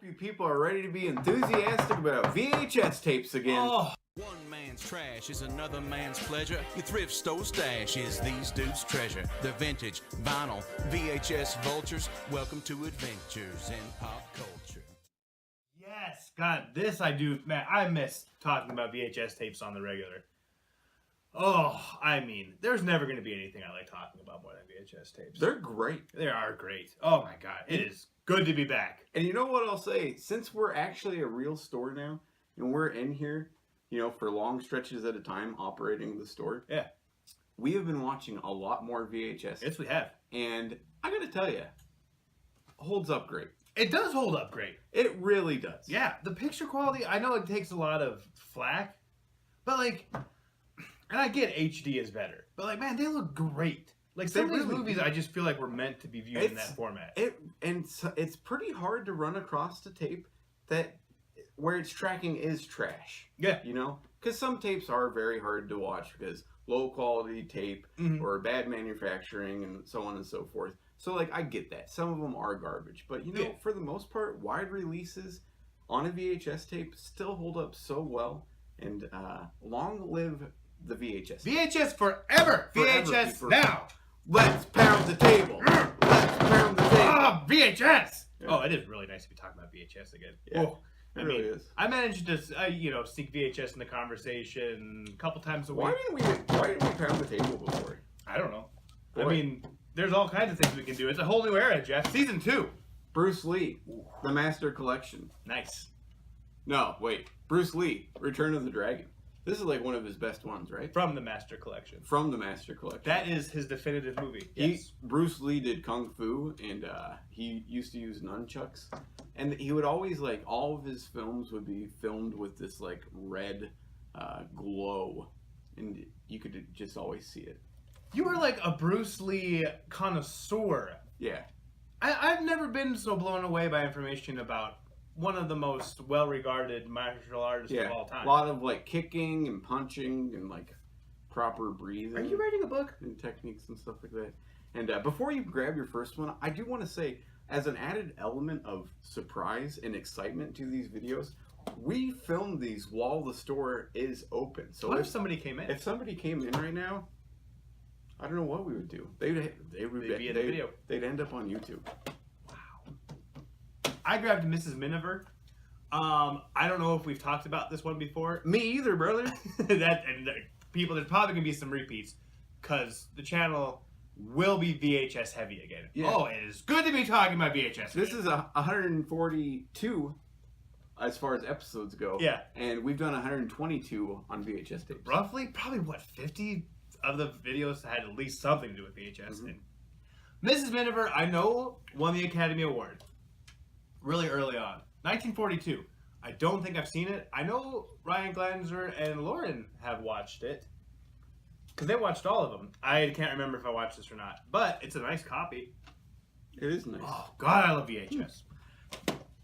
you people are ready to be enthusiastic about VHS tapes again. Oh. One man's trash is another man's pleasure. Your thrift store stash is these dudes' treasure. The vintage, vinyl, VHS vultures. Welcome to adventures in pop culture. Yes, God, this I do, man. I miss talking about VHS tapes on the regular. Oh, I mean, there's never going to be anything I like talking about more than VHS tapes. They're great. They are great. Oh my God, it is good to be back. And you know what I'll say? Since we're actually a real store now, and we're in here, you know, for long stretches at a time operating the store. Yeah. We have been watching a lot more VHS. Yes, we have. And I gotta tell you, holds up great. It does hold up great. It really does. Yeah, the picture quality, I know it takes a lot of flack, but like, and I get HD is better, but like, man, they look great. Like some of these movies, I just feel like we're meant to be viewed in that format. It's pretty hard to run across a tape that where its tracking is trash. Yeah. You know? Because some tapes are very hard to watch because low quality tape or bad manufacturing and so on and so forth. So, like, I get that. Some of them are garbage. But, you know, for the most part, wide releases on a VHS tape still hold up so well. And long live the VHS. VHS forever! VHS people. now! Let's pound the table! Let's pound the table! Oh, VHS! Yeah. Oh, it is really nice to be talking about VHS again. Yeah. Oh. It really is. I managed to, sneak VHS in the conversation a couple times a week. Why didn't we pound the table before? I don't know. Boy. I mean, there's all kinds of things we can do. It's a whole new era, Jeff. Season 2. Bruce Lee, The Master Collection. Nice. No, wait. Bruce Lee, Return of the Dragon. This is like one of his best ones, right? From the Master Collection. From the Master Collection. That is his definitive movie. Yes. Bruce Lee did Kung Fu, and he used to use nunchucks. And he would always, like, all of his films would be filmed with this, like, red glow. And you could just always see it. You are like a Bruce Lee connoisseur. Yeah. I've never been so blown away by information about one of the most well-regarded martial artists of all time. A lot of, like, kicking and punching and, like, proper breathing. Are you writing a book? And techniques and stuff like that. And before you grab your first one, I do want to say, as an added element of surprise and excitement to these videos, we filmed these while the store is open. So what if somebody came in? If somebody came in right now, I don't know what we would do. They'd be in the video. They'd end up on YouTube. I grabbed Mrs. Miniver. I don't know if we've talked about this one before. Me either, brother. People, there's probably gonna be some repeats because the channel will be VHS heavy again. Yeah. Oh, it is good to be talking about VHS. This is 142 as far as episodes go. Yeah. And we've done 122 on VHS tapes. Roughly, probably what, 50 of the videos had at least something to do with VHS. And Mrs. Miniver, I know, won the Academy Award really early on. 1942. I don't think I've seen it. I know Ryan Glanzer and Lauren have watched it. Because they watched all of them. I can't remember if I watched this or not. But it's a nice copy. It is nice. Oh, God, I love VHS.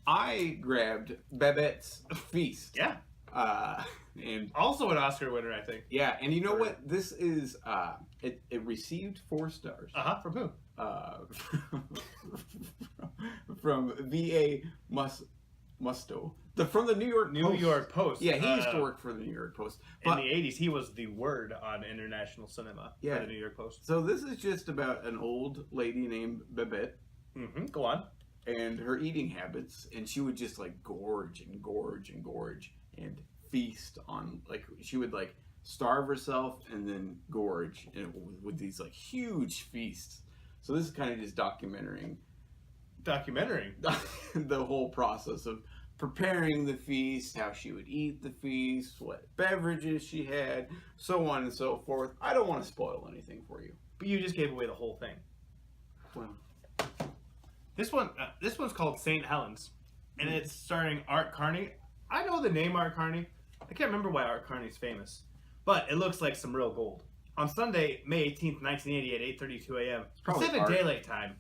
I grabbed Babette's Feast. Yeah. And also an Oscar winner, I think. Yeah, and you know what? This is, it received 4 stars. From who? From V.A. Musto. From the New York Post. Yeah, he used to work for the New York Post. But in the 80s, he was the word on international cinema for the New York Post. So this is just about an old lady named Babette. Go on. And her eating habits. And she would just, like, gorge and gorge and gorge and feast on, like, she would, like, starve herself and then gorge with these, like, huge feasts. So this is kind of just documenting the whole process of preparing the feast, how she would eat the feast, what beverages she had, so on and so forth. I don't want to spoil anything for you. But you just gave away the whole thing. Well, this one's called St. Helens, and it's starring Art Carney. I know the name Art Carney. I can't remember why Art Carney's famous, but it looks like some real gold. On Sunday, May 18th, 1980 at 8:32 a.m. Pacific Daylight Time,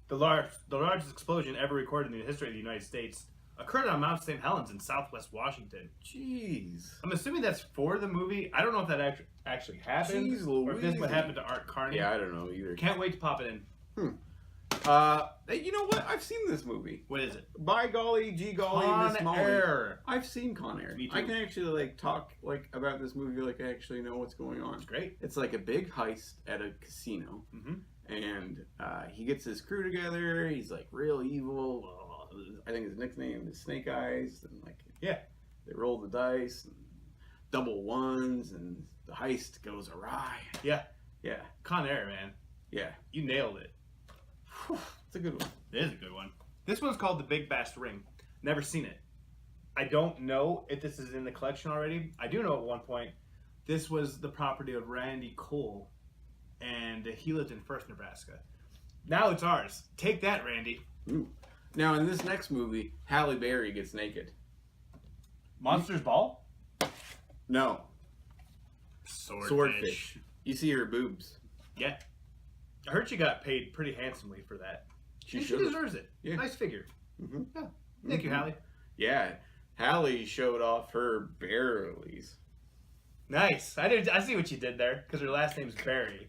the largest explosion ever recorded in the history of the United States occurred on Mount St. Helens in southwest Washington. Jeez. I'm assuming that's for the movie. I don't know if that actually happened. Jeez or if this would happen to Art Carney. Yeah, I don't know either. Can't wait to pop it in. You know what? I've seen this movie. What is it? By golly, gee golly, Con Miss Molly. Air. I've seen Con Air. Me too. I can actually talk about this movie like I actually know what's going on. It's great. It's like a big heist at a casino, and he gets his crew together. He's like real evil. I think his nickname is Snake Eyes, and they roll the dice, and double ones, and the heist goes awry. Yeah. Yeah. Con Air, man. Yeah. You nailed it. It's a good one. It is a good one. This one's called The Big Bass Ring. Never seen it. I don't know if this is in the collection already. I do know at one point this was the property of Randy Cole, and he lived in First, Nebraska. Now it's ours. Take that, Randy. Ooh. Now, in this next movie, Halle Berry gets naked. Monsters Ball? No. Swordfish. You see her boobs. Yeah. I heard she got paid pretty handsomely for that. She And she deserves it. Yeah. Nice figure. Mm-hmm. Yeah. Thank you, Hallie. Yeah. Halle showed off her barrelies. Nice. I see what you did there, because her last name's Barry.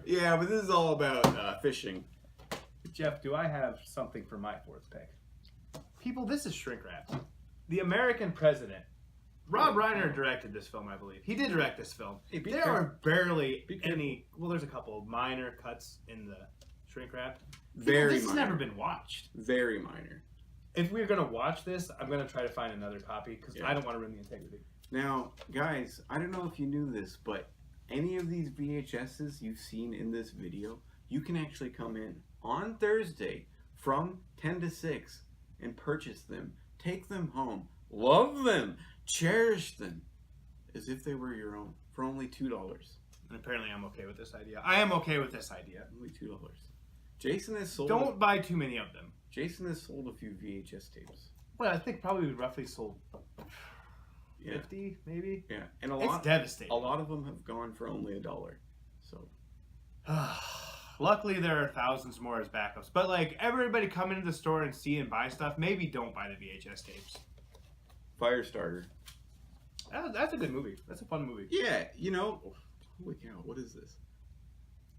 Yeah, but this is all about fishing. Jeff, do I have something for my fourth pick? People, this is Shrink Wrap. The American President. Rob Reiner directed this film, I believe. He did direct this film. Hey, there are barely any... Well, there's a couple minor cuts in the Shrink Wrap. Very This has minor. never been watched. Very minor. If we're going to watch this, I'm going to try to find another copy, because Yeah. I don't want to ruin the integrity. Now, guys, I don't know if you knew this, but any of these VHSs you've seen in this video, you can actually come in on Thursday from 10 to 6 and purchase them. Take them home. Love them. Cherish them as if they were your own for only $2. And apparently I'm okay with this idea. I am okay with this idea. Only $2. Jason has sold. Don't buy too many of them. Jason has sold a few VHS tapes. Well, I think probably we roughly sold Yeah, 50, maybe. yeah, and It's devastating. a lot of them have gone for only $1. So Luckily, there are thousands more as backups. But, like, everybody come into the store and see and buy stuff, maybe don't buy the VHS tapes. Firestarter. That's a good movie. That's a fun movie. Yeah, you know. Holy cow! What is this?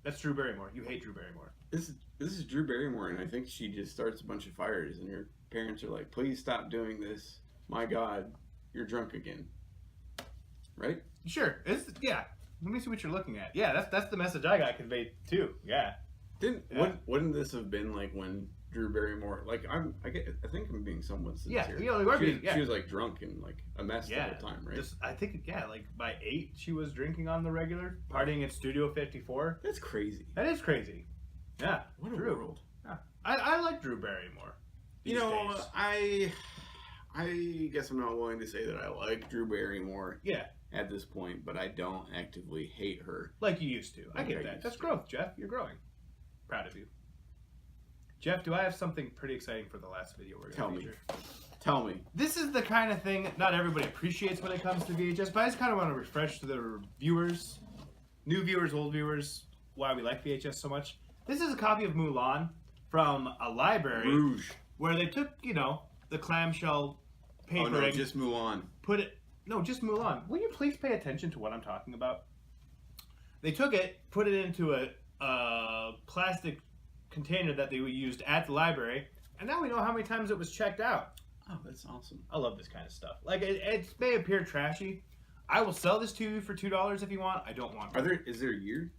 That's Drew Barrymore. You hate Drew Barrymore. This is Drew Barrymore, and I think she just starts a bunch of fires, and her parents are like, "Please stop doing this. My God, you're drunk again." Right? Sure. Yeah. Let me see what you're looking at. Yeah, that's the message I got conveyed, too. Yeah. Wouldn't this have been like when Drew Barrymore? Like I think I'm being somewhat sincere. Yeah, you are being, She was like drunk and like a mess the whole time, right? I think, like by 8, she was drinking on the regular, partying at Studio 54. That's crazy. That is crazy. Yeah. What a Drew. world. Yeah. I like Drew Barrymore. You know, days. I guess I'm not willing to say that I like Drew Barrymore Yeah. at this point, but I don't actively hate her. Like you used to. I Like get I that. used That's to. growth, Jeff. You're growing. Proud of you. Jeff, do I have something pretty exciting for the last video we're Tell going to me. feature? Tell me. This is the kind of thing not everybody appreciates when it comes to VHS, but I just kind of want to refresh to the viewers, new viewers, old viewers, why we like VHS so much. This is a copy of Mulan from a library Rouge. where they took, the clamshell papering, Oh no, just Mulan. just Mulan. Will you please pay attention to what I'm talking about? They took it, put it into a plastic container that they used at the library, and now we know how many times it was checked out. Oh, that's awesome. I love this kind of stuff. Like, it may appear trashy. I will sell this to you for $2 if you want. I don't want it. Is there a year?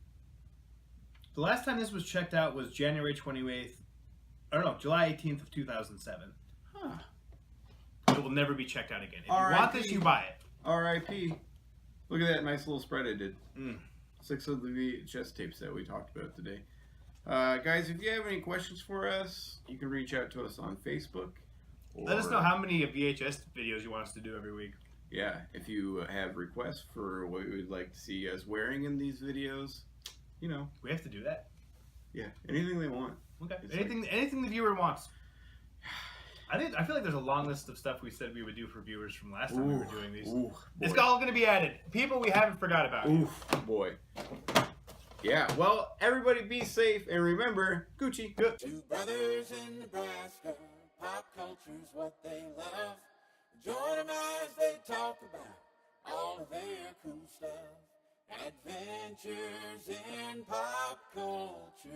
The last time this was checked out was July 18th of 2007. Huh. It will never be checked out again. If you want R.I.P.. this, you buy it. R.I.P. Look at that nice little spread I did. Mm. 6 of the VHS tapes that we talked about today. Guys, if you have any questions for us, you can reach out to us on Facebook. Let us know how many VHS videos you want us to do every week. Yeah, if you have requests for what you would like to see us wearing in these videos, We have to do that. yeah, anything they want. Okay. It's Anything the viewer wants. I feel like there's a long list of stuff we said we would do for viewers from last time we were doing these. Ooh, It's boy. all going to be added. People we haven't forgot about. Oof, boy. Yeah, well, everybody be safe, and remember, Gucci. Good. Two brothers in Nebraska, pop culture's what they love. Join them as they talk about all of their cool stuff. Adventures in pop culture.